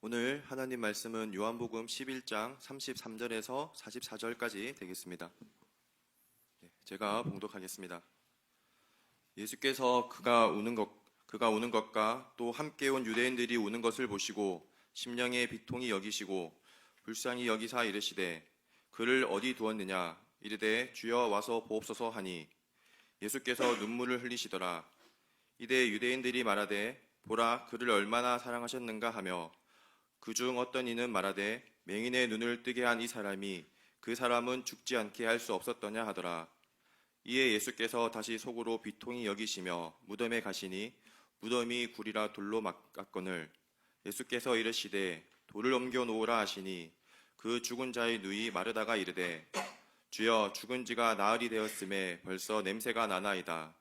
오늘 하나님 말씀은 요한복음 11장 33절에서 44절까지 되겠습니다. 제가 봉독하겠습니다. 예수께서 그가 오는 것과 또 함께 온 유대인들이 오는 것을 보시고 심령의 비통히 여기시고 불쌍히 여기사 이르시되 그를 어디 두었느냐 이르되 주여 와서 보옵소서 하니 예수께서 눈물을 흘리시더라. 이에 유대인들이 말하되 보라 그를 얼마나 사랑하셨는가 하며 그중 어떤 이는 말하되 맹인의 눈을 뜨게 한 이 사람이 그 사람은 죽지 않게 할 수 없었더냐 하더라. 이에 예수께서 다시 속으로 비통히 여기시며 무덤에 가시니 무덤이 굴이라 돌로 막았거늘 예수께서 이르시되 돌을 옮겨 놓으라 하시니 그 죽은 자의 누이 마르다가 이르되 주여 죽은 지가 나흘이 되었음에 벌써 냄새가 나나이다.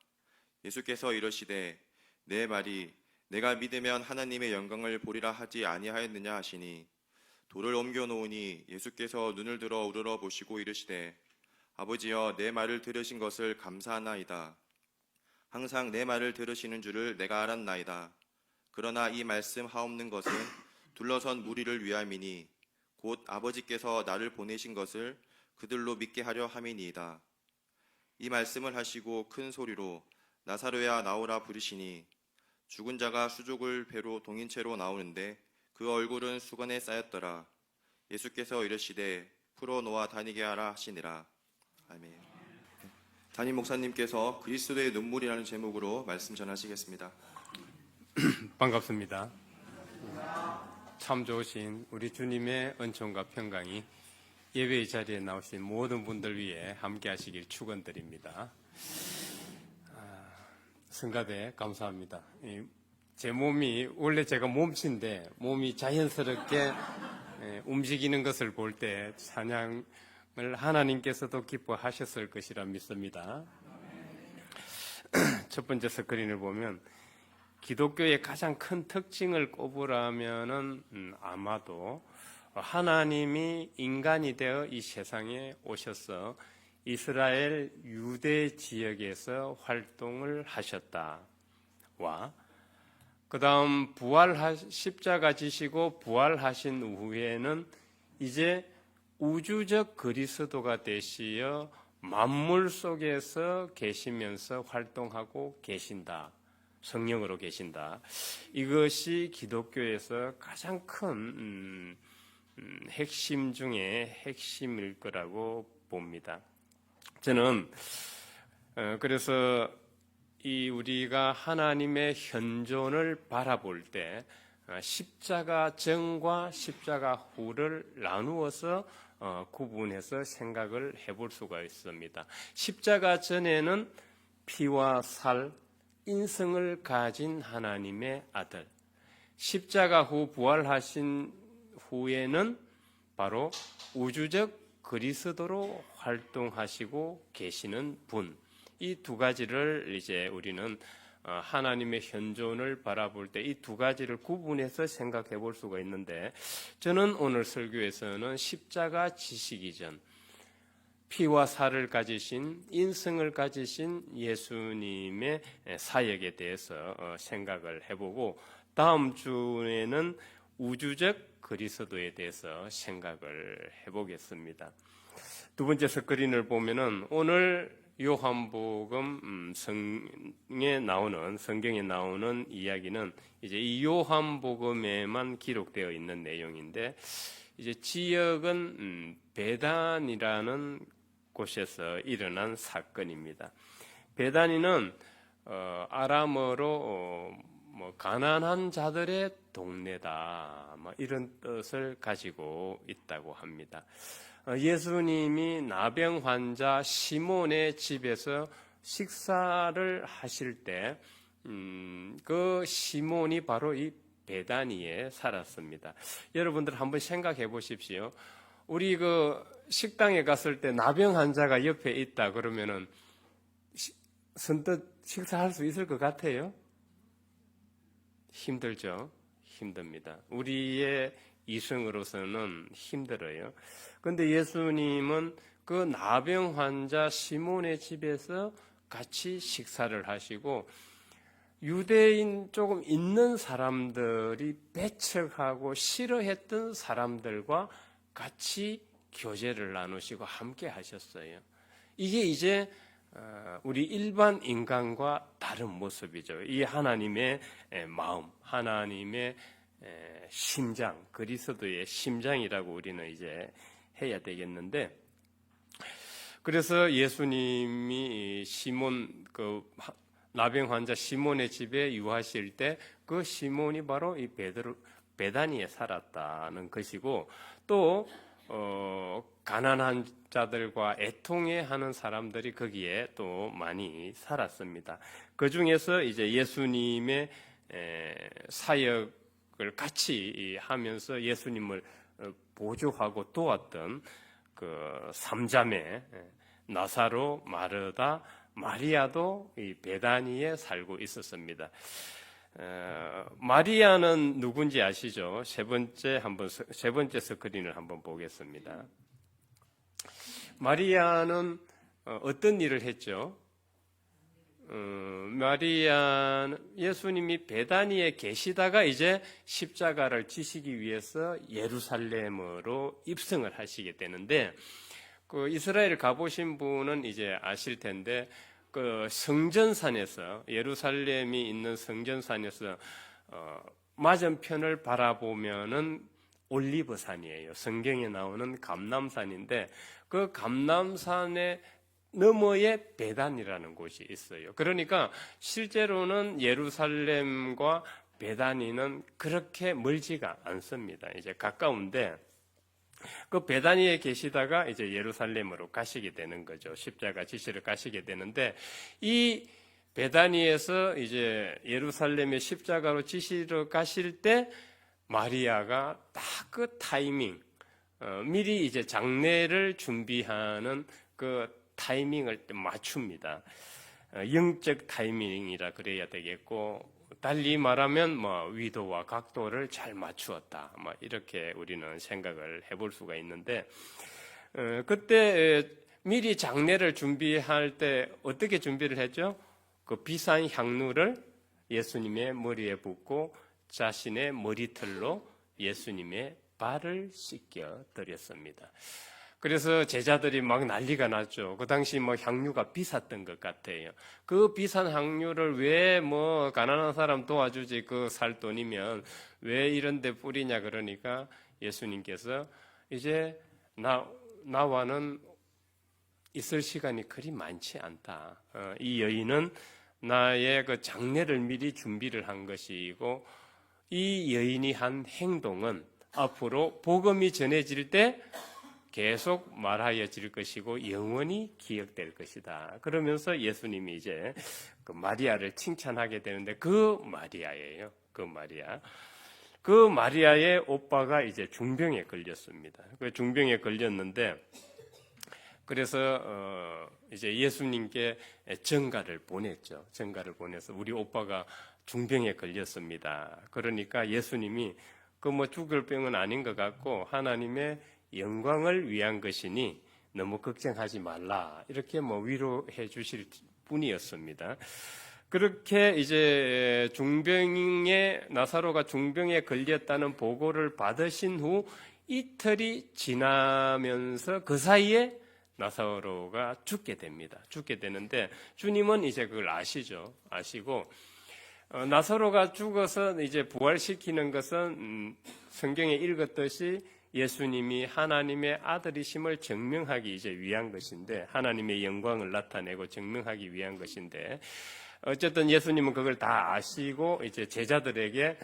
예수께서 이르시되 내 말이 내가 믿으면 하나님의 영광을 보리라 하지 아니하였느냐 하시니 돌을 옮겨 놓으니 예수께서 눈을 들어 우러러 보시고 이르시되 아버지여 내 말을 들으신 것을 감사하나이다. 항상 내 말을 들으시는 줄을 내가 알았나이다. 그러나 이 말씀 하옵는 것은 둘러선 무리를 위함이니 곧 아버지께서 나를 보내신 것을 그들로 믿게 하려 함이니이다. 이 말씀을 하시고 큰 소리로 나사로야 나오라 부르시니 죽은 자가 수족을 배로 동인채로 나오는데 그 얼굴은 수건에 쌓였더라. 예수께서 이르시되 풀어 놓아 다니게 하라 하시니라. 아멘. 담임 목사님께서 그리스도의 눈물이라는 제목으로 말씀 전하시겠습니다. 반갑습니다. 참 좋으신 우리 주님의 은총과 평강이 예배의 자리에 나오신 모든 분들 위해 함께 하시길 축원드립니다. 성가대 감사합니다. 제 몸이 원래 제가 몸치인데 몸이 자연스럽게 움직이는 것을 볼 때 찬양을 하나님께서도 기뻐하셨을 것이라 믿습니다. 첫 번째 스크린을 보면 기독교의 가장 큰 특징을 꼽으라면은 아마도 하나님이 인간이 되어 이 세상에 오셔서 이스라엘 유대 지역에서 활동을 하셨다와 그 다음 십자가 지시고 부활하신 후에는 이제 우주적 그리스도가 되시어 만물 속에서 계시면서 활동하고 계신다. 성령으로 계신다. 이것이 기독교에서 가장 큰 핵심 중에 핵심일 거라고 봅니다. 저는 그래서 우리가 하나님의 현존을 바라볼 때 십자가 전과 십자가 후를 나누어서 구분해서 생각을 해볼 수가 있습니다. 십자가 전에는 피와 살, 인성을 가진 하나님의 아들, 십자가 후 부활하신 후에는 바로 우주적 그리스도로 활동하시고 계시는 분, 이 두 가지를 이제 우리는 하나님의 현존을 바라볼 때 이 두 가지를 구분해서 생각해 볼 수가 있는데, 저는 오늘 설교에서는 십자가 지시기 전 피와 살을 가지신, 인성을 가지신 예수님의 사역에 대해서 생각을 해보고, 다음 주에는 우주적 그리스도에 대해서 생각을 해보겠습니다. 두 번째 스크린을 보면은 오늘 요한복음 성경에 나오는 이야기는 이제 이 요한복음에만 기록되어 있는 내용인데, 이제 지역은 베단이라는 곳에서 일어난 사건입니다. 베다니는 아람어로 가난한 자들의 동네다, 이런 뜻을 가지고 있다고 합니다. 예수님이 나병 환자 시몬의 집에서 식사를 하실 때, 그 시몬이 바로 이 베다니에 살았습니다. 여러분들 한번 생각해 보십시오. 우리 그 식당에 갔을 때 나병 환자가 옆에 있다 그러면은 선뜻 식사할 수 있을 것 같아요? 힘들죠? 힘듭니다. 우리의 이성으로서는 힘들어요. 그런데 예수님은 그 나병 환자 시몬의 집에서 같이 식사를 하시고, 유대인 조금 있는 사람들이 배척하고 싫어했던 사람들과 같이 교제를 나누시고 함께 하셨어요. 이게 이제 우리 일반 인간과 다른 모습이죠. 이 하나님의 마음, 하나님의 심장, 그리스도의 심장이라고 우리는 이제 해야 되겠는데, 그래서 예수님이 시몬 나병 환자 시몬의 집에 유하실 때 그 시몬이 바로 이 베다니에 살았다는 것이고, 또 가난한 자들과 애통해하는 사람들이 거기에 또 많이 살았습니다. 그 중에서 이제 예수님의 사역을 같이 하면서 예수님을 보조하고 도왔던 그 삼자매 나사로, 마르다, 마리아도 이 베다니에 살고 있었습니다. 마리아는 누군지 아시죠? 세 번째 스크린을 한번 보겠습니다. 마리아는 어떤 일을 했죠? 마리아는 예수님이 베다니에 계시다가 이제 십자가를 지시기 위해서 예루살렘으로 입성을 하시게 되는데, 그 이스라엘 가보신 분은 이제 아실 텐데, 그 성전산에서, 예루살렘이 있는 성전산에서 맞은편을 바라보면은 올리브산이에요. 성경에 나오는 감람산인데, 그 감람산의 너머에 베단이라는 곳이 있어요. 그러니까 실제로는 예루살렘과 베다니는 그렇게 멀지가 않습니다. 이제 가까운데, 그 베다니에 계시다가 이제 예루살렘으로 가시게 되는 거죠. 십자가 지시를 가시게 되는데, 이 베다니에서 이제 예루살렘에 십자가로 지시러 가실 때 마리아가 딱 그 타이밍, 미리 이제 장례를 준비하는 그 타이밍을 맞춥니다. 영적 타이밍이라 그래야 되겠고, 달리 말하면 위도와 각도를 잘 맞추었다. 이렇게 우리는 생각을 해볼 수가 있는데, 그때 미리 장례를 준비할 때 어떻게 준비를 했죠? 그 비싼 향루를 예수님의 머리에 붓고 자신의 머리털로 예수님의 발을 씻겨 드렸습니다. 그래서 제자들이 막 난리가 났죠. 그 당시 향유가 비쌌던 것 같아요. 그 비싼 향유를 왜 가난한 사람 도와주지, 그 살 돈이면 왜 이런 데 뿌리냐 그러니까 예수님께서 이제 나와는 있을 시간이 그리 많지 않다. 이 여인은 나의 그 장례를 미리 준비를 한 것이고, 이 여인이 한 행동은 앞으로 복음이 전해질 때 계속 말하여질 것이고 영원히 기억될 것이다. 그러면서 예수님이 이제 그 마리아를 칭찬하게 되는데, 그 마리아예요. 그 마리아의 오빠가 이제 중병에 걸렸습니다. 그 중병에 걸렸는데, 그래서 이제 예수님께 전가를 보냈죠. 전가를 보내서 우리 오빠가 중병에 걸렸습니다. 그러니까 예수님이 죽을 병은 아닌 것 같고 하나님의 영광을 위한 것이니 너무 걱정하지 말라, 이렇게 위로해 주실 분이었습니다. 그렇게 이제 나사로가 중병에 걸렸다는 보고를 받으신 후 이틀이 지나면서 그 사이에 나사로가 죽게 됩니다. 죽게 되는데 주님은 이제 그걸 아시고 나사로가 죽어서 이제 부활시키는 것은 성경에 읽었듯이 예수님이 하나님의 아들이심을 증명하기 이제 위한 것인데, 하나님의 영광을 나타내고 증명하기 위한 것인데, 어쨌든 예수님은 그걸 다 아시고 이제 제자들에게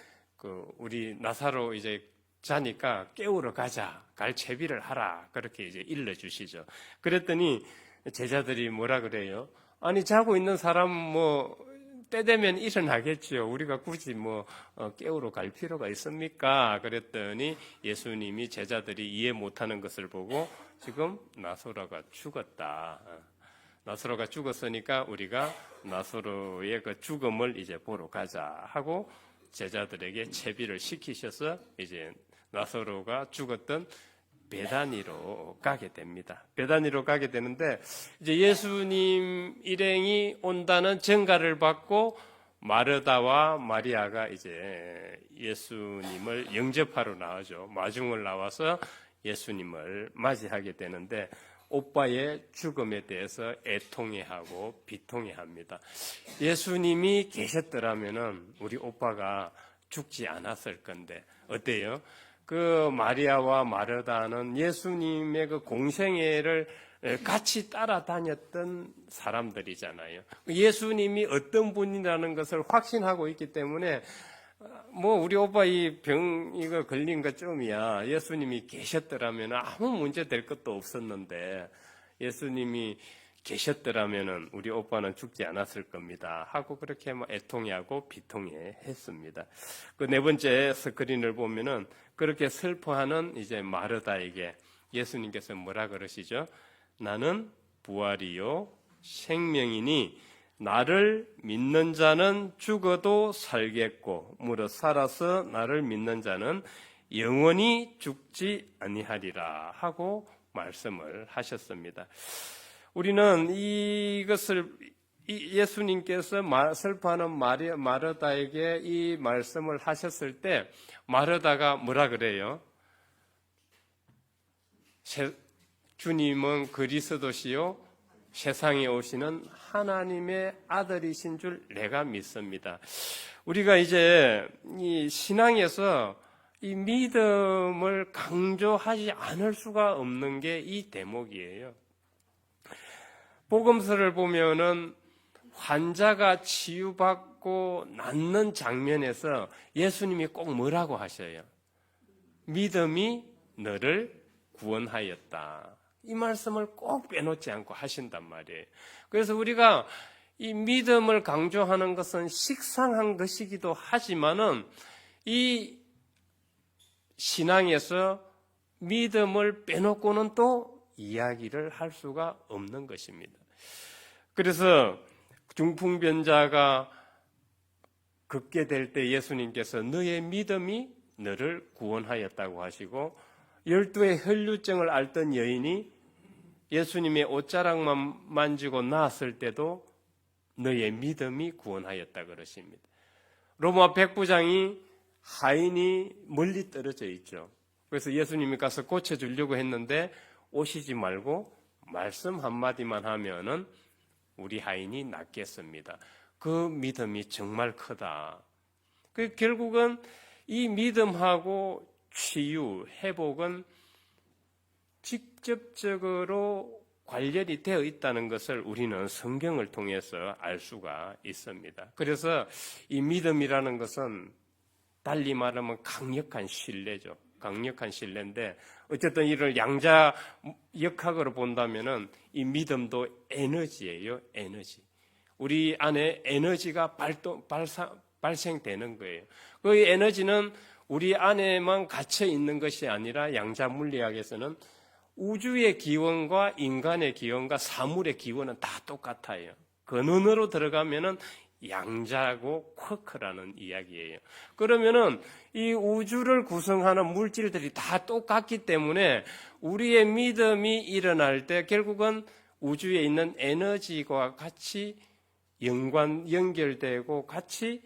우리 나사로 이제 자니까 깨우러 가자, 갈 채비를 하라, 그렇게 이제 일러주시죠. 그랬더니 제자들이 뭐라 그래요? 아니, 자고 있는 사람 때 되면 일어나겠죠. 우리가 굳이 깨우러 갈 필요가 있습니까? 그랬더니 예수님이 제자들이 이해 못하는 것을 보고 지금 나사로가 죽었다. 나사로가 죽었으니까 우리가 나사로의 그 죽음을 이제 보러 가자 하고 제자들에게 채비를 시키셔서 이제 나사로가 죽었던 베다니로 가게 됩니다. 베다니로 가게 되는데 이제 예수님 일행이 온다는 전가를 받고 마르다와 마리아가 이제 예수님을 영접하러 나오죠. 마중을 나와서 예수님을 맞이하게 되는데 오빠의 죽음에 대해서 애통해하고 비통해합니다. 예수님이 계셨더라면은 우리 오빠가 죽지 않았을 건데 어때요? 그 마리아와 마르다는 예수님의 그 공생애를 같이 따라다녔던 사람들이잖아요. 예수님이 어떤 분이라는 것을 확신하고 있기 때문에 우리 오빠 이 병 이거 걸린 것 좀이야. 예수님이 계셨더라면 아무 문제 될 것도 없었는데 예수님이 계셨더라면은 우리 오빠는 죽지 않았을 겁니다. 하고 그렇게 애통해하고 비통해했습니다. 그 네 번째 스크린을 보면은 그렇게 슬퍼하는 이제 마르다에게 예수님께서 뭐라 그러시죠? 나는 부활이요 생명이니 나를 믿는 자는 죽어도 살겠고 무릇 살아서 나를 믿는 자는 영원히 죽지 아니하리라 하고 말씀을 하셨습니다. 우리는 이것을 예수님께서 슬퍼하는 마르다에게 이 말씀을 하셨을 때 마르다가 뭐라 그래요? 주님은 그리스도시요 세상에 오시는 하나님의 아들이신 줄 내가 믿습니다. 우리가 이제 이 신앙에서 이 믿음을 강조하지 않을 수가 없는 게 이 대목이에요. 복음서를 보면은 환자가 치유받고 낫는 장면에서 예수님이 꼭 뭐라고 하셔요? 믿음이 너를 구원하였다. 이 말씀을 꼭 빼놓지 않고 하신단 말이에요. 그래서 우리가 이 믿음을 강조하는 것은 식상한 것이기도 하지만은 이 신앙에서 믿음을 빼놓고는 또 이야기를 할 수가 없는 것입니다. 그래서 중풍변자가 걷게 될 때 예수님께서 너의 믿음이 너를 구원하였다고 하시고 12의 혈루증을 앓던 여인이 예수님의 옷자락만 만지고 나았을 때도 너의 믿음이 구원하였다 그러십니다. 로마 백부장이 하인이 멀리 떨어져 있죠. 그래서 예수님이 가서 고쳐주려고 했는데 오시지 말고 말씀 한마디만 하면은 우리 하인이 낫겠습니다. 그 믿음이 정말 크다. 결국은 이 믿음하고 치유, 회복은 직접적으로 관련이 되어 있다는 것을 우리는 성경을 통해서 알 수가 있습니다. 그래서 이 믿음이라는 것은 달리 말하면 강력한 신뢰죠. 강력한 신뢰인데 어쨌든 이를 양자 역학으로 본다면은 이 믿음도 에너지예요. 에너지. 우리 안에 에너지가 발생되는 거예요. 그 에너지는 우리 안에만 갇혀 있는 것이 아니라 양자 물리학에서는 우주의 기원과 인간의 기원과 사물의 기원은 다 똑같아요. 근원으로 들어가면은 양자고 쿼크라는 이야기예요. 그러면은 이 우주를 구성하는 물질들이 다 똑같기 때문에 우리의 믿음이 일어날 때 결국은 우주에 있는 에너지와 같이 연결되고 같이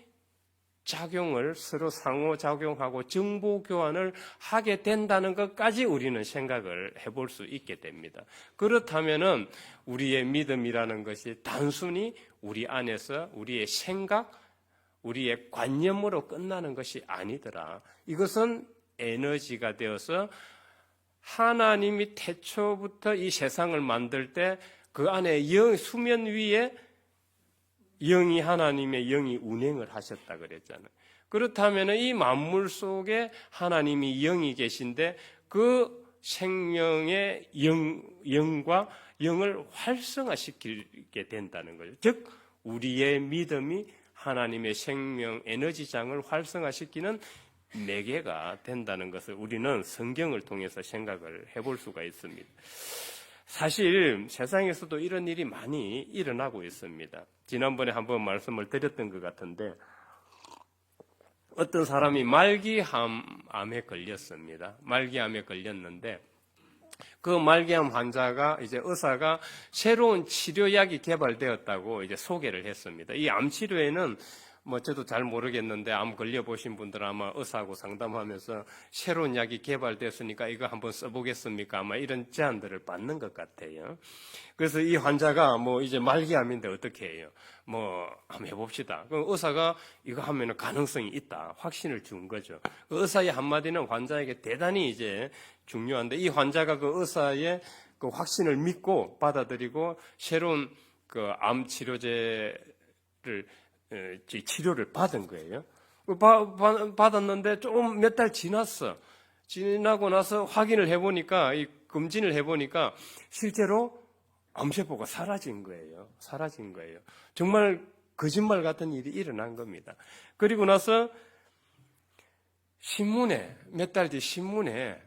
작용을 서로 상호작용하고 정보 교환을 하게 된다는 것까지 우리는 생각을 해볼 수 있게 됩니다. 그렇다면은 우리의 믿음이라는 것이 단순히 우리 안에서 우리의 생각, 우리의 관념으로 끝나는 것이 아니더라. 이것은 에너지가 되어서 하나님이 태초부터 이 세상을 만들 때 그 안에 수면 위에 영이 하나님의 영이 운행을 하셨다 그랬잖아요. 그렇다면 이 만물 속에 하나님이 영이 계신데 그 생명의 영과 영을 활성화시키게 된다는 거죠. 즉 우리의 믿음이 하나님의 생명 에너지장을 활성화시키는 매개가 된다는 것을 우리는 성경을 통해서 생각을 해볼 수가 있습니다. 사실 세상에서도 이런 일이 많이 일어나고 있습니다. 지난번에 한번 말씀을 드렸던 것 같은데 어떤 사람이 말기암에 걸렸습니다. 말기암에 걸렸는데 그 말기암 환자가 이제 의사가 새로운 치료약이 개발되었다고 이제 소개를 했습니다. 이 암 치료에는 뭐 저도 잘 모르겠는데 암 걸려보신 분들 아마 의사하고 상담하면서 새로운 약이 개발됐으니까 이거 한번 써보겠습니까? 아마 이런 제안들을 받는 것 같아요. 그래서 이 환자가 뭐 이제 말기암인데 어떻게 해요? 뭐 한번 해봅시다. 그럼 의사가 이거 하면은 가능성이 있다. 확신을 준 거죠. 그 의사의 한마디는 환자에게 대단히 이제 중요한데 이 환자가 그 의사의 그 확신을 믿고 받아들이고 새로운 그 암 치료를 받은 거예요. 받았는데 조금 몇 달 지나고 나서 확인을 해보니까, 검진을 해보니까 실제로 암세포가 사라진 거예요. 정말 거짓말 같은 일이 일어난 겁니다. 그리고 나서 몇 달 뒤 신문에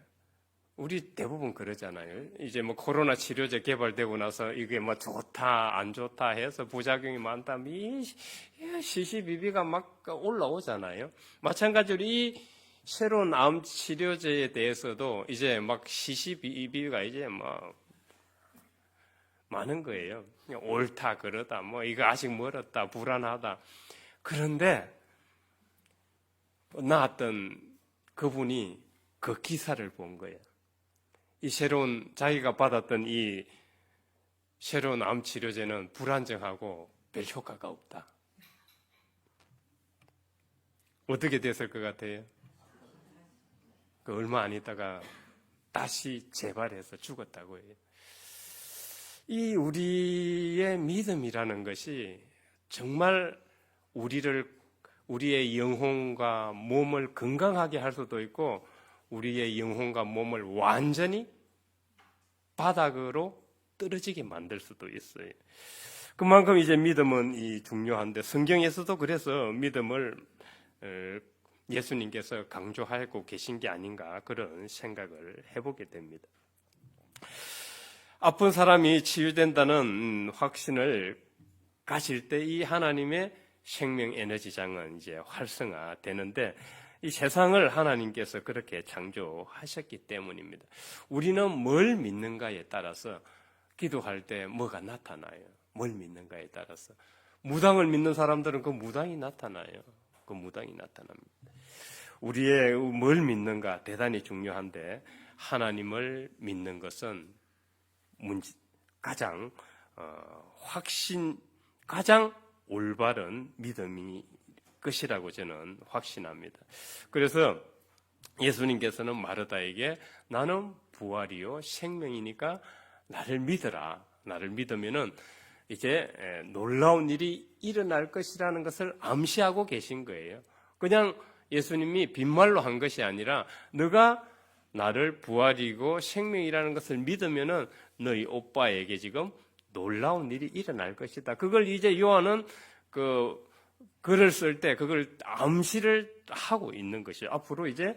우리 대부분 그러잖아요. 이제 뭐 코로나 치료제 개발되고 나서 이게 뭐 좋다, 안 좋다 해서 부작용이 많다, 시시비비가 막 올라오잖아요. 마찬가지로 이 새로운 암 치료제에 대해서도 이제 막 시시비비가 이제 뭐 많은 거예요. 옳다, 그러다, 뭐 이거 아직 멀었다, 불안하다. 그런데 나왔던 그분이 그 기사를 본 거예요. 이 자기가 받았던 이 새로운 암 치료제는 불안정하고 별 효과가 없다. 어떻게 됐을 것 같아요? 그 얼마 안 있다가 다시 재발해서 죽었다고 해요. 이 우리의 믿음이라는 것이 정말 우리의 영혼과 몸을 건강하게 할 수도 있고 우리의 영혼과 몸을 완전히 바닥으로 떨어지게 만들 수도 있어요. 그만큼 이제 믿음은 중요한데 성경에서도 그래서 믿음을 예수님께서 강조하고 계신 게 아닌가 그런 생각을 해보게 됩니다. 아픈 사람이 치유된다는 확신을 가질 때 이 하나님의 생명 에너지장은 이제 활성화되는데 이 세상을 하나님께서 그렇게 창조하셨기 때문입니다. 우리는 뭘 믿는가에 따라서 기도할 때 뭐가 나타나요. 뭘 믿는가에 따라서. 무당을 믿는 사람들은 그 무당이 나타나요. 그 무당이 나타납니다. 우리의 뭘 믿는가 대단히 중요한데 하나님을 믿는 것은 가장 가장 올바른 믿음이 것이라고 저는 확신합니다. 그래서 예수님께서는 마르다에게 나는 부활이요 생명이니까 나를 믿어라. 나를 믿으면은 이제 놀라운 일이 일어날 것이라는 것을 암시하고 계신 거예요. 그냥 예수님이 빈말로 한 것이 아니라 너가 나를 부활이고 생명이라는 것을 믿으면은 너희 오빠에게 지금 놀라운 일이 일어날 것이다. 그걸 이제 요한은 글을 쓸 때 그걸 암시를 하고 있는 것이죠. 앞으로 이제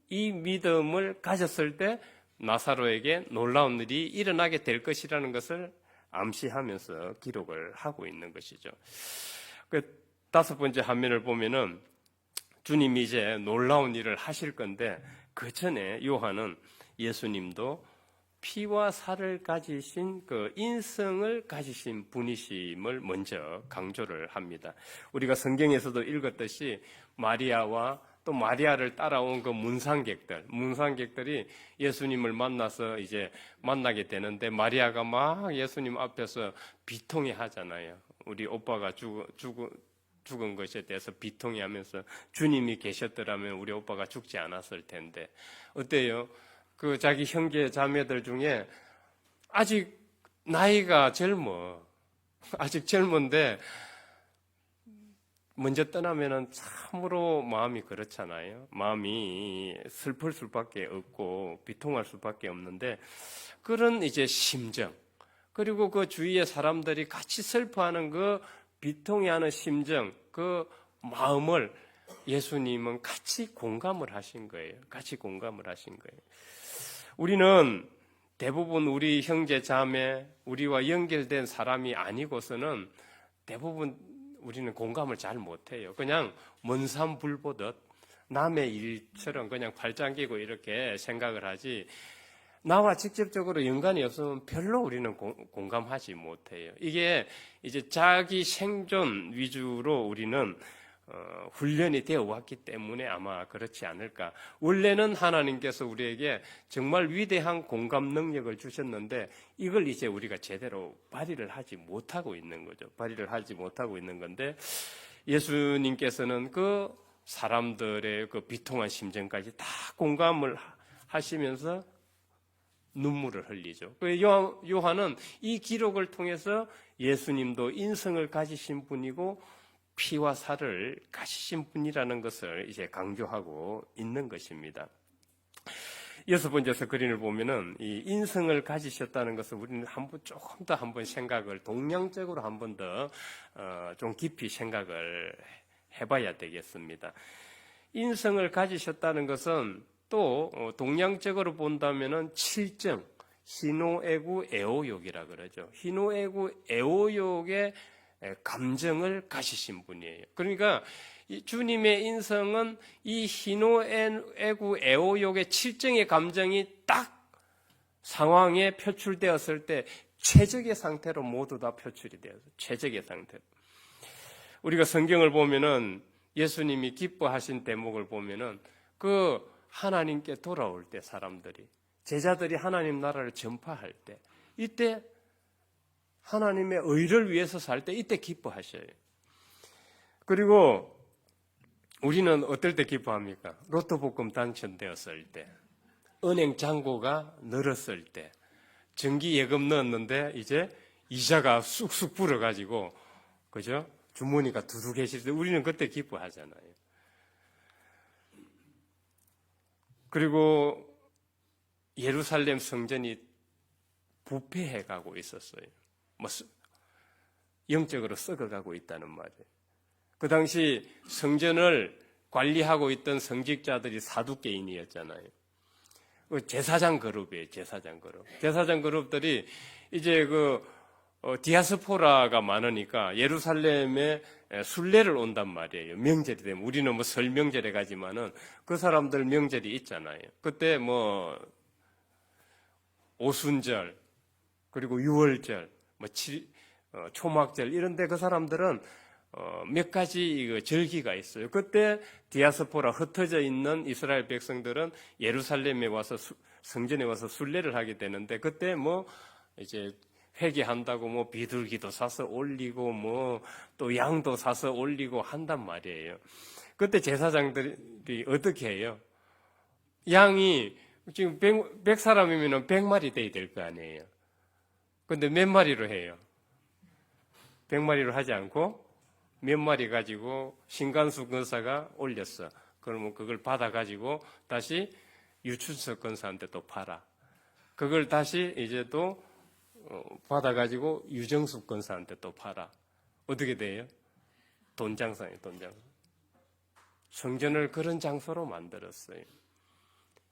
이 믿음을 가졌을 때 나사로에게 놀라운 일이 일어나게 될 것이라는 것을 암시하면서 기록을 하고 있는 것이죠. 그 5번째 화면을 보면은 주님이 이제 놀라운 일을 하실 건데 그 전에 요한은 예수님도 피와 살을 가지신 그 인성을 가지신 분이심을 먼저 강조를 합니다. 우리가 성경에서도 읽었듯이 마리아와 또 마리아를 따라온 그 문상객들이 예수님을 만나서 이제 만나게 되는데 마리아가 막 예수님 앞에서 비통해 하잖아요. 우리 오빠가 죽은 것에 대해서 비통해 하면서 주님이 계셨더라면 우리 오빠가 죽지 않았을 텐데 어때요? 그 자기 형제 자매들 중에 아직 나이가 아직 젊은데 먼저 떠나면은 참으로 마음이 그렇잖아요. 마음이 슬플 수밖에 없고 비통할 수밖에 없는데 그런 이제 심정 그리고 그 주위의 사람들이 같이 슬퍼하는 그 비통해하는 심정 그 마음을 예수님은 같이 공감을 하신 거예요. 우리는 대부분 우리 형제 자매 우리와 연결된 사람이 아니고서는 대부분 우리는 공감을 잘 못해요. 그냥 먼산 불 보듯 남의 일처럼 그냥 팔짱 끼고 이렇게 생각을 하지 나와 직접적으로 연관이 없으면 별로 우리는 공감하지 못해요. 이게 이제 자기 생존 위주로 우리는 훈련이 되어 왔기 때문에 아마 그렇지 않을까. 원래는 하나님께서 우리에게 정말 위대한 공감 능력을 주셨는데 이걸 이제 우리가 제대로 발휘를 하지 못하고 있는 거죠. 발휘를 하지 못하고 있는 건데 예수님께서는 그 사람들의 그 비통한 심정까지 다 공감을 하시면서 눈물을 흘리죠. 요한은 이 기록을 통해서 예수님도 인성을 가지신 분이고 피와 살을 가지신 분이라는 것을 이제 강조하고 있는 것입니다. 6번째 스크린을 보면은 이 인성을 가지셨다는 것을 우리는 조금 더 한번 생각을 동양적으로 한 번 더 좀 깊이 생각을 해봐야 되겠습니다. 인성을 가지셨다는 것은 또 동양적으로 본다면은 7정 희노애구 애오욕이라 그러죠. 희노애구 애오욕의 감정을 가지신 분이에요. 그러니까 주님의 인성은 이 희노애구 애오욕의 7정의 감정이 딱 상황에 표출되었을 때 최적의 상태로 모두 다 표출이 되어서 최적의 상태로. 우리가 성경을 보면은 예수님이 기뻐하신 대목을 보면은 그 하나님께 돌아올 때 사람들이 제자들이 하나님 나라를 전파할 때 이때 하나님의 의를 위해서 살 때 이때 기뻐하셔요. 그리고 우리는 어떨 때 기뻐합니까? 로또 복권 당첨되었을 때, 은행 잔고가 늘었을 때, 정기 예금 넣었는데 이제 이자가 쑥쑥 불어가지고 그죠? 주머니가 두둑해질 때 우리는 그때 기뻐하잖아요. 그리고 예루살렘 성전이 부패해가고 있었어요. 영적으로 썩어가고 있다는 말이에요. 그 당시 성전을 관리하고 있던 성직자들이 사두개인이었잖아요. 제사장 그룹이에요. 제사장 그룹. 제사장 그룹들이 이제 디아스포라가 많으니까 예루살렘에 순례를 온단 말이에요. 명절이 되면 우리는 설 명절에 가지만은 그 사람들 명절이 있잖아요. 그때 오순절 그리고 유월절 초막절 이런데 그 사람들은 몇 가지 절기가 있어요. 그때 디아스포라 흩어져 있는 이스라엘 백성들은 예루살렘에 와서 성전에 와서 순례를 하게 되는데 그때 이제 회개한다고 비둘기도 사서 올리고 또 양도 사서 올리고 한단 말이에요. 그때 제사장들이 어떻게 해요? 양이 지금 100사람이면 100마리 돼야 될 거 아니에요. 근데 몇 마리로 해요? 100마리로 하지 않고 몇 마리 가지고 신간수 권사가 올렸어. 그러면 그걸 받아가지고 다시 유춘석 권사한테 또 팔아. 그걸 다시 이제 또 받아가지고 유정숙 권사한테 또 팔아. 어떻게 돼요? 돈장사예요, 돈장사. 성전을 그런 장소로 만들었어요.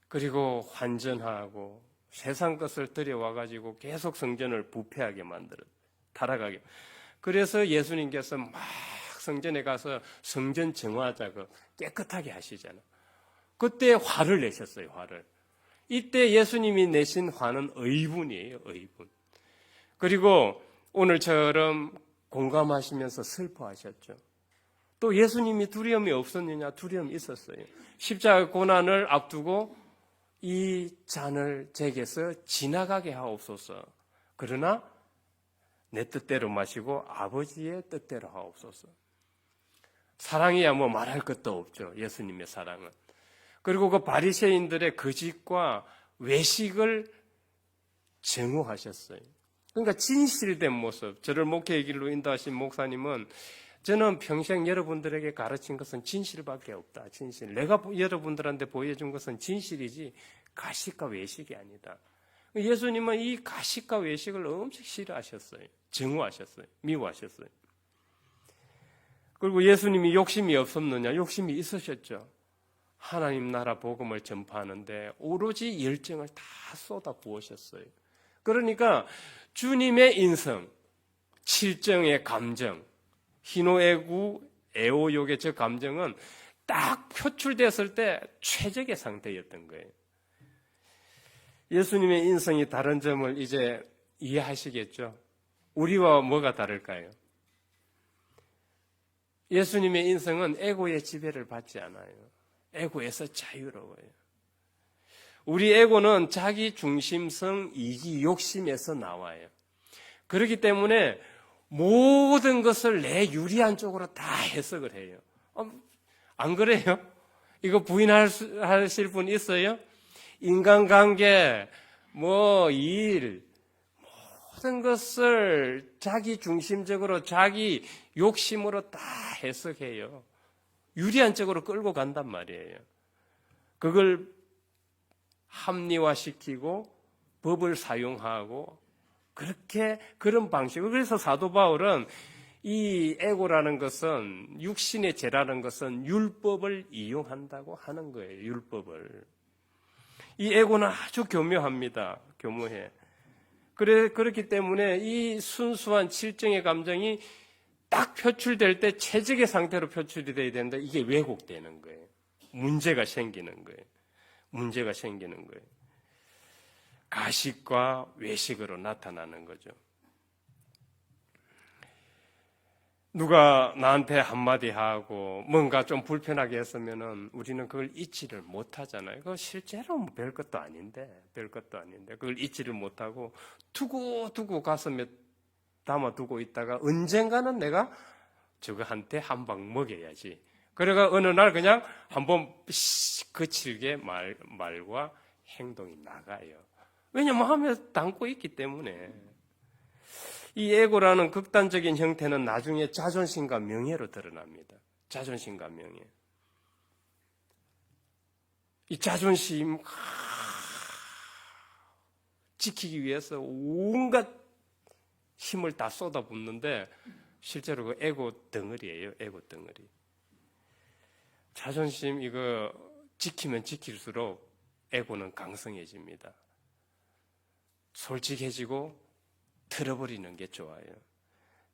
그리고 환전하고 세상 것을 들여와가지고 계속 성전을 부패하게 만들었어요. 타락하게. 그래서 예수님께서 막 성전에 가서 성전 정화 작업 깨끗하게 하시잖아요. 그때 화를 내셨어요, 화를. 이때 예수님이 내신 화는 의분이에요, 의분. 그리고 오늘처럼 공감하시면서 슬퍼하셨죠. 또 예수님이 두려움이 없었느냐? 두려움이 있었어요. 십자가 고난을 앞두고 이 잔을 제게서 지나가게 하옵소서. 그러나 내 뜻대로 마시고 아버지의 뜻대로 하옵소서. 사랑이야 말할 것도 없죠. 예수님의 사랑은. 그리고 그 바리새인들의 거짓과 외식을 증오하셨어요. 그러니까 진실된 모습. 저를 목회의 길로 인도하신 목사님은 저는 평생 여러분들에게 가르친 것은 진실밖에 없다. 진실. 내가 여러분들한테 보여준 것은 진실이지 가식과 외식이 아니다. 예수님은 이 가식과 외식을 엄청 싫어하셨어요. 증오하셨어요. 미워하셨어요. 그리고 예수님이 욕심이 없었느냐? 욕심이 있으셨죠. 하나님 나라 복음을 전파하는데 오로지 열정을 다 쏟아 부으셨어요. 그러니까 주님의 인성, 칠정의 감정, 희노애구, 애오욕의 저 감정은 딱 표출됐을 때 최적의 상태였던 거예요. 예수님의 인성이 다른 점을 이제 이해하시겠죠? 우리와 뭐가 다를까요? 예수님의 인생은 에고의 지배를 받지 않아요. 에고에서 자유로워요. 우리 에고는 자기 중심성, 이기, 욕심에서 나와요. 그렇기 때문에 모든 것을 내 유리한 쪽으로 다 해석을 해요. 안 그래요? 이거 부인하실 분 있어요? 인간관계, 일, 모든 것을 자기 중심적으로 자기 욕심으로 다 해석해요. 유리한 쪽으로 끌고 간단 말이에요. 그걸 합리화시키고 법을 사용하고 그런 방식으로. 그래서 사도 바울은 이 에고라는 것은, 육신의 죄라는 것은 율법을 이용한다고 하는 거예요. 율법을. 이 에고는 아주 교묘합니다. 교묘해. 그렇기 때문에 이 순수한 칠정의 감정이 딱 표출될 때 최적의 상태로 표출이 돼야 되는데 이게 왜곡되는 거예요. 문제가 생기는 거예요. 가식과 외식으로 나타나는 거죠. 누가 나한테 한마디 하고 뭔가 좀 불편하게 했으면은 우리는 그걸 잊지를 못하잖아요. 그거 실제로 별것도 아닌데 그걸 잊지를 못하고 두고 가슴에 담아두고 있다가 언젠가는 내가 저거한테 한 방 먹여야지. 그래가 어느 날 그냥 한번 거칠게 말과 행동이 나가요. 왜냐면 마음에 담고 있기 때문에. 이 에고라는 극단적인 형태는 나중에 자존심과 명예로 드러납니다. 자존심과 명예. 이 자존심 지키기 위해서 온갖 힘을 다 쏟아붓는데 실제로 그 에고 덩어리예요. 에고 덩어리. 자존심 이거 지키면 지킬수록 에고는 강성해집니다. 솔직해지고 틀어버리는 게 좋아요.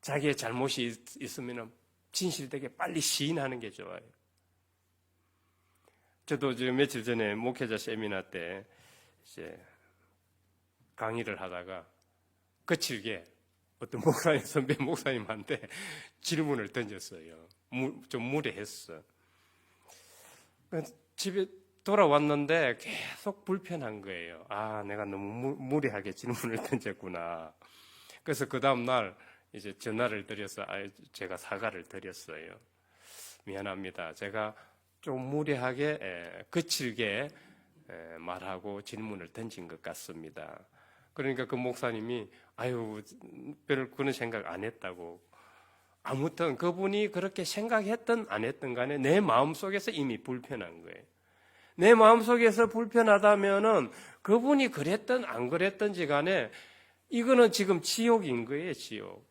자기의 잘못이 있으면 진실되게 빨리 시인하는 게 좋아요. 저도 지금 며칠 전에 목회자 세미나 때 이제 강의를 하다가 거칠게 어떤 선배 목사님한테 질문을 던졌어요. 좀 무례했어. 집에 돌아왔는데 계속 불편한 거예요. 내가 너무 무례하게 질문을 던졌구나. 그래서 그 다음날 이제 전화를 드려서 제가 사과를 드렸어요. 미안합니다. 제가 좀 무례하게 거칠게 말하고 질문을 던진 것 같습니다. 그러니까 그 목사님이 별 그런 생각 안 했다고. 아무튼 그분이 그렇게 생각했든 안 했든 간에 내 마음속에서 이미 불편한 거예요. 내 마음속에서 불편하다면은 그분이 그랬든 안 그랬든지 간에 이거는 지금 지옥인 거예요, 지옥.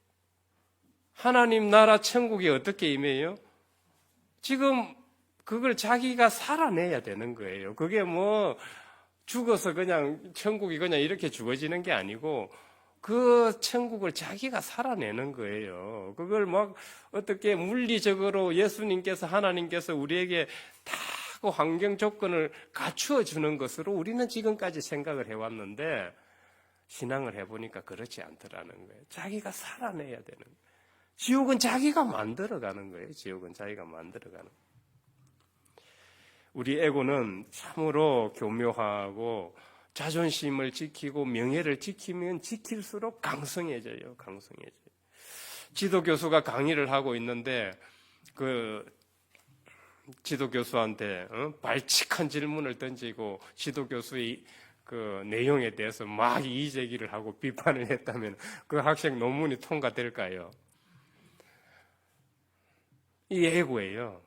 하나님 나라 천국이 어떻게 임해요? 지금 그걸 자기가 살아내야 되는 거예요. 그게 죽어서 그냥 천국이 그냥 이렇게 주어지는 게 아니고 그 천국을 자기가 살아내는 거예요. 그걸 어떻게 물리적으로 예수님께서 하나님께서 우리에게 다 그 환경 조건을 갖추어 주는 것으로 우리는 지금까지 생각을 해왔는데 신앙을 해보니까 그렇지 않더라는 거예요. 자기가 살아내야 되는 거예요. 지옥은 자기가 만들어가는 거예요. 지옥은 자기가 만들어가는 거예요. 우리 에고는 참으로 교묘하고 자존심을 지키고 명예를 지키면 지킬수록 강성해져요. 지도교수가 강의를 하고 있는데 그 지도교수한테 발칙한 질문을 던지고 지도교수의 그 내용에 대해서 막 이의제기를 하고 비판을 했다면 그 학생 논문이 통과될까요? 이 에고예요.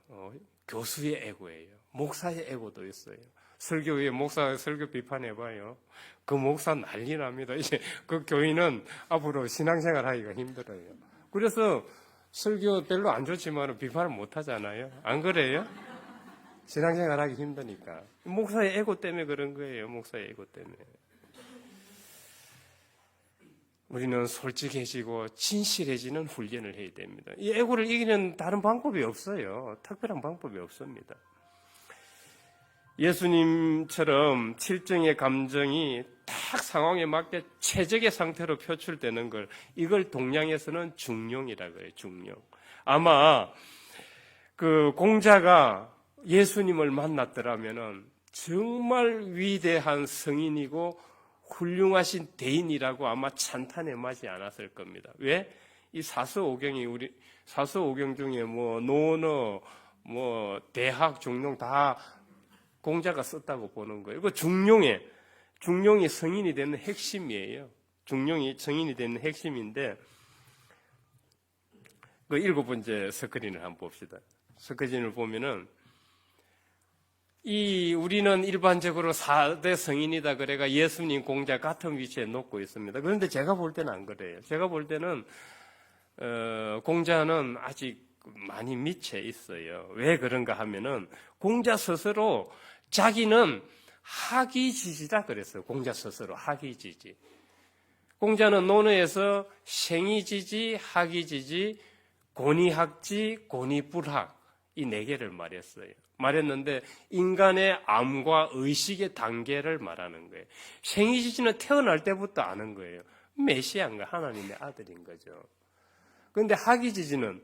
교수의 에고예요. 목사의 에고도 있어요. 설교에 목사 설교 비판해봐요. 그 목사 난리 납니다. 이제 그 교인은 앞으로 신앙생활 하기가 힘들어요. 그래서 설교 별로 안 좋지만 비판을 못 하잖아요. 안 그래요? 신앙생활 하기 힘드니까. 목사의 에고 때문에 그런 거예요. 목사의 에고 때문에. 우리는 솔직해지고 진실해지는 훈련을 해야 됩니다. 이 에고를 이기는 다른 방법이 없어요. 특별한 방법이 없습니다. 예수님처럼 칠정의 감정이 딱 상황에 맞게 최적의 상태로 표출되는 걸 이걸 동양에서는 중용이라고 해요. 중용. 아마 그 공자가 예수님을 만났더라면은 정말 위대한 성인이고 훌륭하신 대인이라고 아마 찬탄에 맞지 않았을 겁니다. 왜? 이 사서오경이 우리 사서오경 중에 뭐 논어, 뭐 대학, 중용 다 공자가 썼다고 보는 거예요. 그 중용이 성인이 되는 핵심이에요. 중용이 성인이 되는 핵심인데 그 7번째 스크린을 한번 봅시다. 스크린을 보면은 우리는 일반적으로 4대 성인이다 그래가 예수님 공자 같은 위치에 놓고 있습니다. 그런데 제가 볼 때는 안 그래요. 제가 볼 때는 공자는 아직 많이 밑에 있어요. 왜 그런가 하면은 공자 스스로 자기는 학이지지다 그랬어요. 공자 스스로 학이지지. 공자는 논어에서 생이지지, 학이지지, 고니학지, 고니불학 이 4개를 말했는데 인간의 암과 의식의 단계를 말하는 거예요. 생이지지는 태어날 때부터 아는 거예요. 메시아인가 하나님의 아들인 거죠. 그런데 학이지지는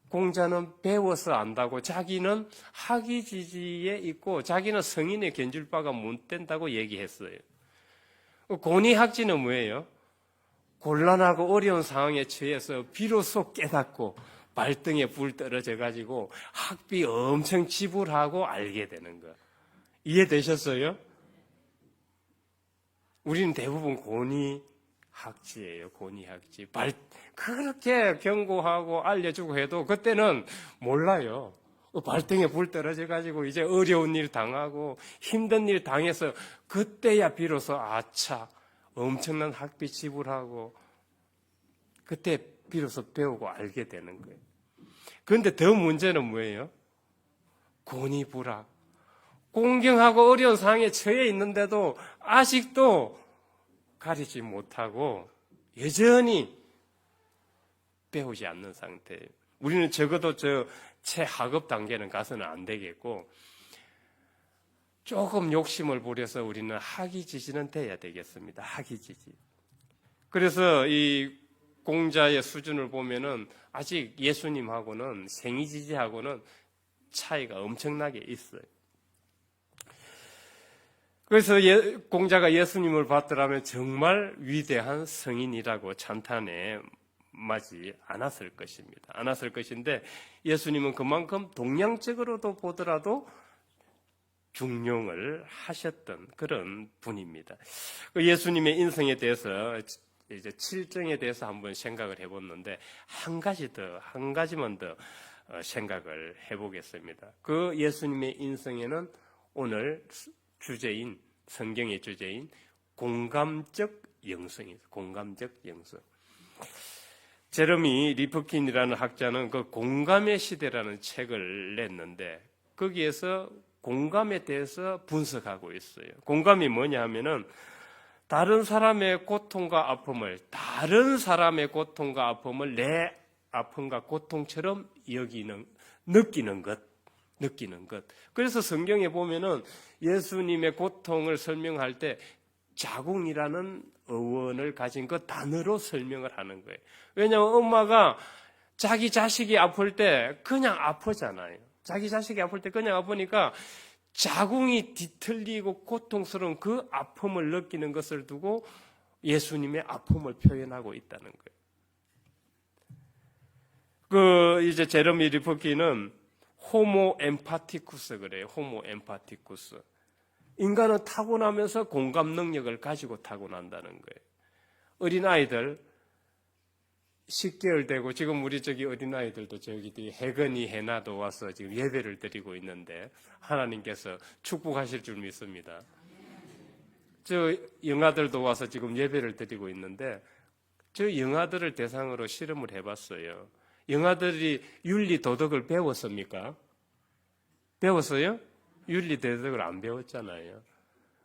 공자는 배워서 안다고 자기는 학이지지에 있고 자기는 성인의 견줄 바가 못 된다고 얘기했어요. 고니학지는 뭐예요? 곤란하고 어려운 상황에 처해서 비로소 깨닫고 발등에 불 떨어져 가지고 학비 엄청 지불하고 알게 되는 거. 이해되셨어요? 우리는 대부분 고니학지예요. 고니학지. 그렇게 경고하고 알려주고 해도 그때는 몰라요. 발등에 불 떨어져 가지고 이제 어려운 일 당하고 힘든 일 당해서 그때야 비로소 아차 엄청난 학비 지불하고 그때 비로소 배우고 알게 되는 거예요. 그런데 더 문제는 뭐예요? 고니불학. 공경하고 어려운 상황에 처해 있는데도 아직도 가리지 못하고 여전히 배우지 않는 상태예요. 우리는 적어도 최하급 단계는 가서는 안 되겠고 조금 욕심을 부려서 우리는 학이지지는 돼야 되겠습니다. 학이지지. 그래서 이 공자의 수준을 보면은 아직 예수님하고는 생이지지하고는 차이가 엄청나게 있어요. 그래서 공자가 예수님을 봤더라면 정말 위대한 성인이라고 찬탄에 맞지 않았을 것입니다. 않았을 것인데 예수님은 그만큼 동양적으로도 보더라도 중용을 하셨던 그런 분입니다. 예수님의 인성에 대해서 이제 7정에 대해서 한번 생각을 해봤는데 한 가지만 더 생각을 해보겠습니다. 그 예수님의 인성에는 오늘 주제인 성경의 주제인 공감적 영성이 있어요. 공감적 영성. 제러미 리프킨이라는 학자는 그 공감의 시대라는 책을 냈는데 거기에서 공감에 대해서 분석하고 있어요. 공감이 뭐냐 하면은 다른 사람의 고통과 아픔을 내 아픔과 고통처럼 느끼는 것. 그래서 성경에 보면은 예수님의 고통을 설명할 때 자궁이라는 어원을 가진 그 단어로 설명을 하는 거예요. 왜냐하면 엄마가 자기 자식이 아플 때 그냥 아프잖아요. 자기 자식이 아플 때 그냥 아프니까 자궁이 뒤틀리고 고통스러운 그 아픔을 느끼는 것을 두고 예수님의 아픔을 표현하고 있다는 거예요. 이제 제러미 리프킨은 호모 엠파티쿠스 그래요. 호모 엠파티쿠스. 인간은 타고나면서 공감 능력을 가지고 타고난다는 거예요. 어린아이들 10개월 되고 지금 우리 어린아이들도 해건이 해나도 와서 지금 예배를 드리고 있는데 하나님께서 축복하실 줄 믿습니다. 영아들도 와서 지금 예배를 드리고 있는데 영아들을 대상으로 실험을 해봤어요. 영아들이 윤리 도덕을 배웠습니까? 배웠어요? 윤리 도덕을 안 배웠잖아요.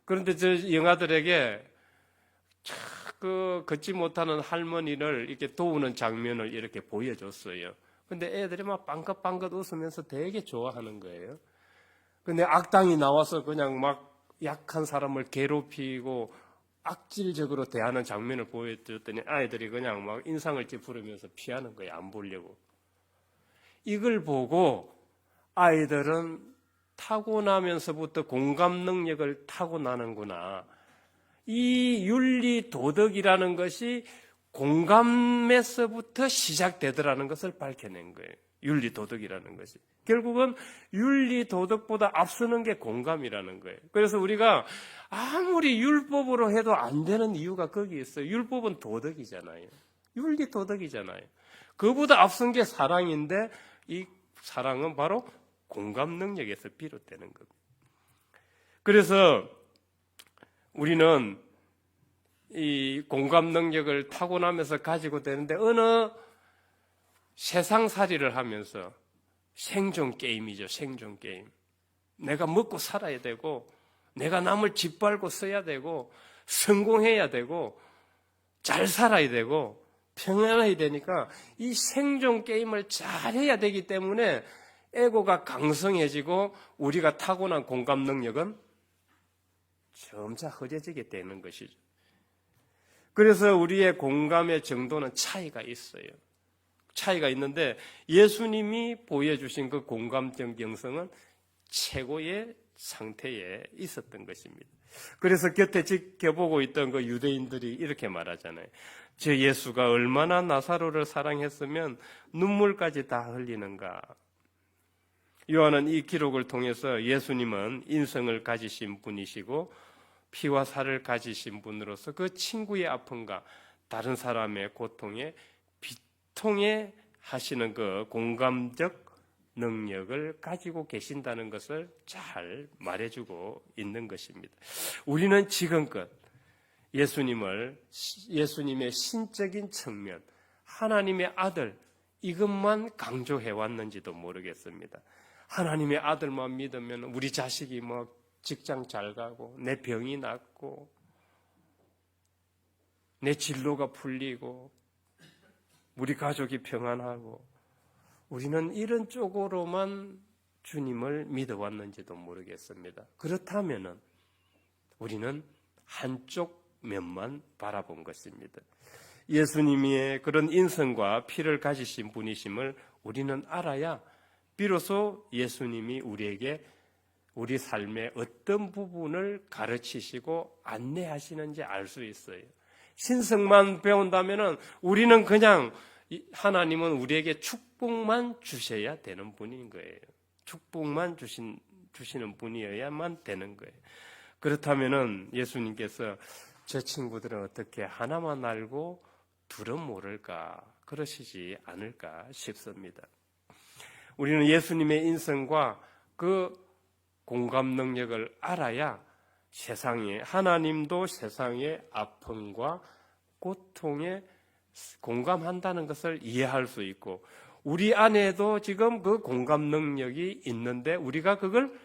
그런데 영아들에게 걷지 못하는 할머니를 이렇게 도우는 장면을 이렇게 보여줬어요. 근데 애들이 막 빵긋빵긋 웃으면서 되게 좋아하는 거예요. 근데 악당이 나와서 그냥 막 약한 사람을 괴롭히고 악질적으로 대하는 장면을 보여줬더니 아이들이 그냥 막 인상을 찌푸리면서 피하는 거예요. 안 보려고. 이걸 보고 아이들은 타고나면서부터 공감 능력을 타고나는구나. 이 윤리 도덕이라는 것이 공감에서부터 시작되더라는 것을 밝혀낸 거예요. 윤리 도덕이라는 것이. 결국은 윤리 도덕보다 앞서는 게 공감이라는 거예요. 그래서 우리가 아무리 율법으로 해도 안 되는 이유가 거기 있어요. 율법은 도덕이잖아요. 윤리 도덕이잖아요. 그보다 앞선 게 사랑인데 이 사랑은 바로 공감 능력에서 비롯되는 겁니다. 그래서 우리는 이 공감 능력을 타고나면서 가지고 되는데 어느 세상살이를 하면서 생존 게임이죠. 생존 게임. 내가 먹고 살아야 되고 내가 남을 짓밟고 써야 되고 성공해야 되고 잘 살아야 되고 평안해야 되니까 이 생존 게임을 잘해야 되기 때문에 에고가 강성해지고 우리가 타고난 공감 능력은 점차 허전해지게 되는 것이죠. 그래서 우리의 공감의 정도는 차이가 있어요. 차이가 있는데 예수님이 보여주신 그 공감적 영성은 최고의 상태에 있었던 것입니다. 그래서 곁에 지켜보고 있던 그 유대인들이 이렇게 말하잖아요. 저 예수가 얼마나 나사로를 사랑했으면 눈물까지 다 흘리는가. 요한은 이 기록을 통해서 예수님은 인성을 가지신 분이시고 피와 살을 가지신 분으로서 그 친구의 아픔과 다른 사람의 고통에 비통해 하시는 그 공감적 능력을 가지고 계신다는 것을 잘 말해주고 있는 것입니다. 우리는 지금껏 예수님의 신적인 측면, 하나님의 아들 이것만 강조해 왔는지도 모르겠습니다. 하나님의 아들만 믿으면 우리 자식이 뭐 직장 잘 가고 내 병이 낫고 내 진로가 풀리고 우리 가족이 평안하고 우리는 이런 쪽으로만 주님을 믿어왔는지도 모르겠습니다. 그렇다면 우리는 한쪽 면만 바라본 것입니다. 예수님의 그런 인성과 피를 가지신 분이심을 우리는 알아야 비로소 예수님이 우리에게 우리 삶의 어떤 부분을 가르치시고 안내하시는지 알 수 있어요. 신성만 배운다면 우리는 그냥 하나님은 우리에게 축복만 주셔야 되는 분인 거예요. 축복만 주시는 분이어야만 되는 거예요. 그렇다면 예수님께서 저 친구들은 어떻게 하나만 알고 둘은 모를까 그러시지 않을까 싶습니다. 우리는 예수님의 인성과 그 공감 능력을 알아야 하나님도 세상의 아픔과 고통에 공감한다는 것을 이해할 수 있고 우리 안에도 지금 그 공감 능력이 있는데 우리가 그걸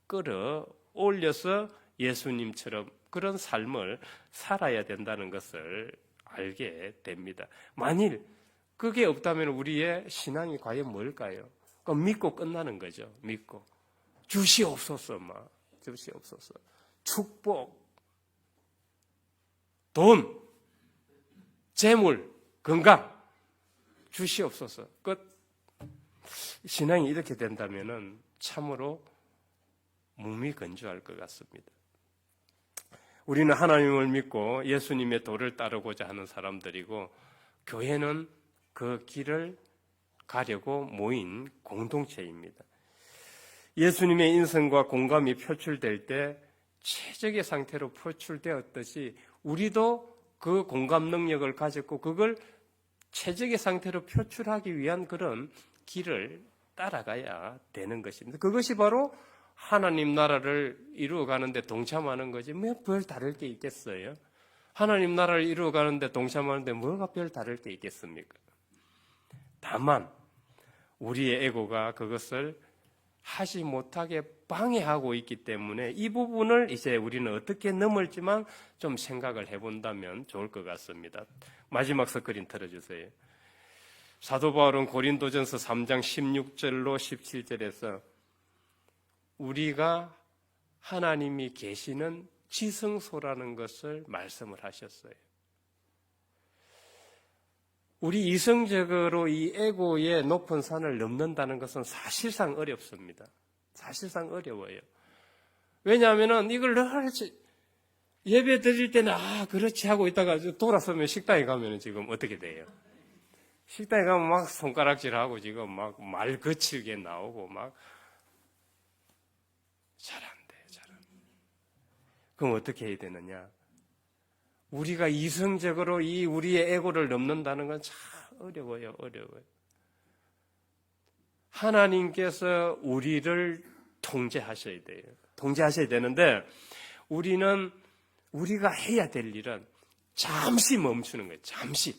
끌어올려서 예수님처럼 그런 삶을 살아야 된다는 것을 알게 됩니다. 만일 그게 없다면 우리의 신앙이 과연 뭘까요? 그럼 믿고 끝나는 거죠. 믿고. 주시옵소서, 주시옵소서. 축복, 돈, 재물, 건강, 주시옵소서. 끝. 신앙이 이렇게 된다면 참으로 무미건조할 것 같습니다. 우리는 하나님을 믿고 예수님의 도를 따르고자 하는 사람들이고 교회는 그 길을 가려고 모인 공동체입니다. 예수님의 인성과 공감이 표출될 때 최적의 상태로 표출되었듯이 우리도 그 공감 능력을 가졌고 그걸 최적의 상태로 표출하기 위한 그런 길을 따라가야 되는 것입니다. 그것이 바로 하나님 나라를 이루어가는데 동참하는 거지 뭐 별 다를 게 있겠어요? 하나님 나라를 이루어가는데 동참하는데 뭐가 별 다를 게 있겠습니까? 다만 우리의 에고가 그것을 하지 못하게 방해하고 있기 때문에 이 부분을 이제 우리는 어떻게 넘을지만 좀 생각을 해본다면 좋을 것 같습니다. 마지막 스크린 틀어주세요. 사도 바울은 고린도전서 3장 16절로 17절에서 우리가 하나님이 계시는 지성소라는 것을 말씀을 하셨어요. 우리 이성적으로 이 에고의 높은 산을 넘는다는 것은 사실상 어렵습니다. 사실상 어려워요. 왜냐하면 이걸 늘 예배 드릴 때는 그렇지 하고 있다가 돌아서면 식당에 가면 지금 어떻게 돼요? 식당에 가면 막 손가락질하고 지금 막 말 거칠게 나오고 막 잘 안 돼, 잘 안 돼. 그럼 어떻게 해야 되느냐? 우리가 이성적으로 이 우리의 에고를 넘는다는 건 참 어려워요, 어려워요. 하나님께서 우리를 통제하셔야 돼요. 통제하셔야 되는데 우리가 해야 될 일은 잠시 멈추는 거예요. 잠시.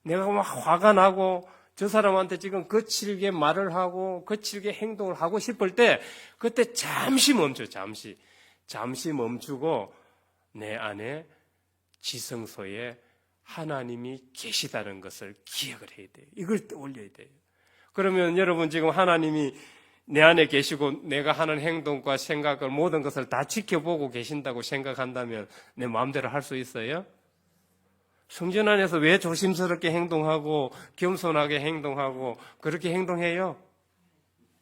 내가 막 화가 나고 저 사람한테 지금 거칠게 말을 하고 거칠게 행동을 하고 싶을 때 그때 잠시 멈춰. 잠시 멈추고 내 안에 지성소에 하나님이 계시다는 것을 기억을 해야 돼요. 이걸 떠올려야 돼요. 그러면 여러분 지금 하나님이 내 안에 계시고 내가 하는 행동과 생각을 모든 것을 다 지켜보고 계신다고 생각한다면 내 마음대로 할 수 있어요? 성전 안에서 왜 조심스럽게 행동하고 겸손하게 행동하고 그렇게 행동해요?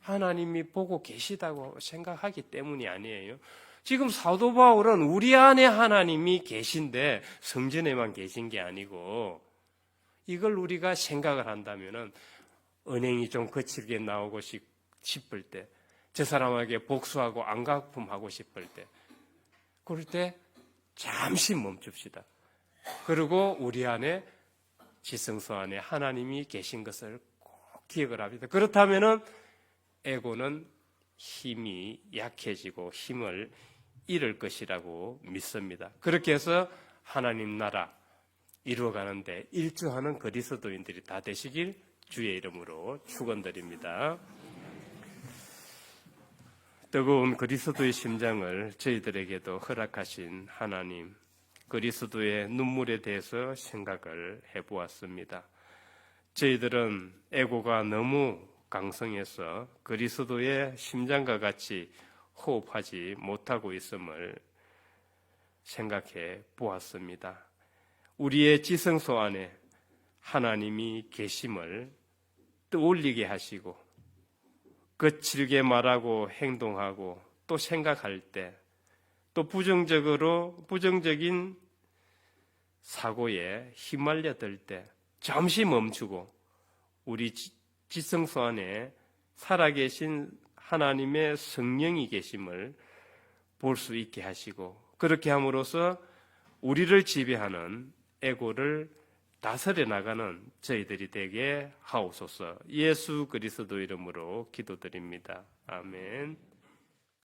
하나님이 보고 계시다고 생각하기 때문이 아니에요. 지금 사도 바울은 우리 안에 하나님이 계신데 성전에만 계신 게 아니고 이걸 우리가 생각을 한다면은 은행이 좀 거칠게 나오고 싶을 때, 저 사람에게 복수하고 안갚음하고 싶을 때, 그럴 때 잠시 멈춥시다. 그리고 우리 안에 지성소 안에 하나님이 계신 것을 꼭 기억을 합니다. 그렇다면은 에고는 힘이 약해지고 힘을 잃을 것이라고 믿습니다. 그렇게 해서 하나님 나라 이루어가는데 일조하는 그리스도인들이 다 되시길 주의 이름으로 축원드립니다. 뜨거운 그리스도의 심장을 저희들에게도 허락하신 하나님, 그리스도의 눈물에 대해서 생각을 해보았습니다. 저희들은 에고가 너무 강성해서 그리스도의 심장과 같이 호흡하지 못하고 있음을 생각해 보았습니다. 우리의 지성소 안에 하나님이 계심을 떠올리게 하시고 거칠게 말하고 행동하고 또 생각할 때 또 부정적인 사고에 휘말려들 때 잠시 멈추고 우리 지성소 안에 살아계신 하나님의 성령이 계심을 볼 수 있게 하시고 그렇게 함으로써 우리를 지배하는 에고를 다스려 나가는 저희들이 되게 하옵소서. 예수 그리스도 이름으로 기도드립니다. 아멘.